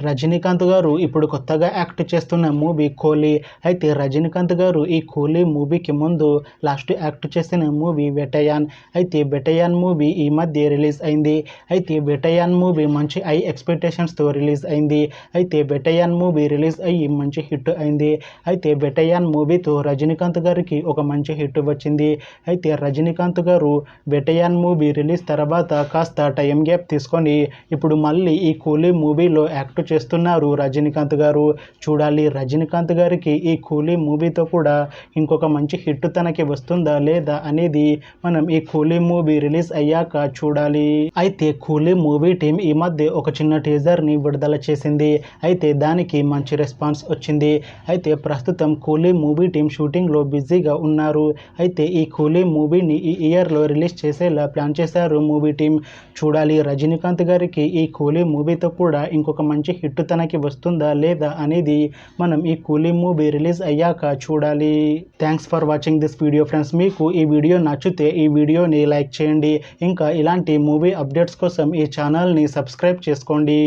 రజనీకాంత్ గారు ఇప్పుడు కొత్తగా యాక్ట్ చేస్తున్న మూవీ కూలీ. అయితే రజనీకాంత్ గారు ఈ కూలీ మూవీకి ముందు లాస్ట్ యాక్ట్ చేసిన మూవీ వేటయాన్. అయితే వేటయాన్ మూవీ ఈ మధ్య రిలీజ్ అయింది. అయితే వేటయాన్ మూవీ మంచి హై ఎక్స్పెక్టేషన్స్తో రిలీజ్ అయింది. అయితే వేటయాన్ మూవీ రిలీజ్ అయ్యి మంచి హిట్ అయింది. అయితే వేటయాన్ మూవీతో రజనీకాంత్ గారికి ఒక మంచి హిట్ వచ్చింది. అయితే రజనీకాంత్ గారు వేటయాన్ మూవీ రిలీజ్ తర్వాత కాస్త టైం గ్యాప్ తీసుకొని ఇప్పుడు మళ్ళీ ఈ కూలీ మూవీలో యాక్ట్ చేస్తున్నారు రజనీకాంత్ గారు. చూడాలి రజనీకాంత్ గారికి ఈ కూలీ మూవీతో కూడా ఇంకొక మంచి హిట్ తనకి వస్తుందా లేదా అనేది మనం ఈ కూలీ మూవీ రిలీజ్ అయ్యాక చూడాలి. అయితే కూలీ మూవీ టీం ఈ మధ్య ఒక చిన్న టీజర్ని విడుదల చేసింది. అయితే దానికి మంచి రెస్పాన్స్ వచ్చింది. అయితే ప్రస్తుతం కూలీ మూవీ టీం షూటింగ్లో బిజీగా ఉన్నారు. అయితే ఈ కూలీ మూవీని ఈ ఇయర్లో రిలీజ్ చేసేలా ప్లాన్ చేశారు మూవీ టీం. చూడాలి రజనీకాంత్ గారికి ఈ కూలీ మూవీతో కూడా ఇంకొక మంచి హిట్ తనకి వస్తుందా లేదా అనేది మనం ఈ కూలీ మూవీ రిలీజ్ అయ్యాక చూడాలి. Thanks for watching this video friends. మీకు ఈ వీడియో నచ్చితే ఈ వీడియోని లైక్ చేయండి. ఇంకా ఇలాంటి మూవీ అప్డేట్స్ కోసం ఈ ఛానల్ని సబ్స్క్రైబ్ చేసుకోండి.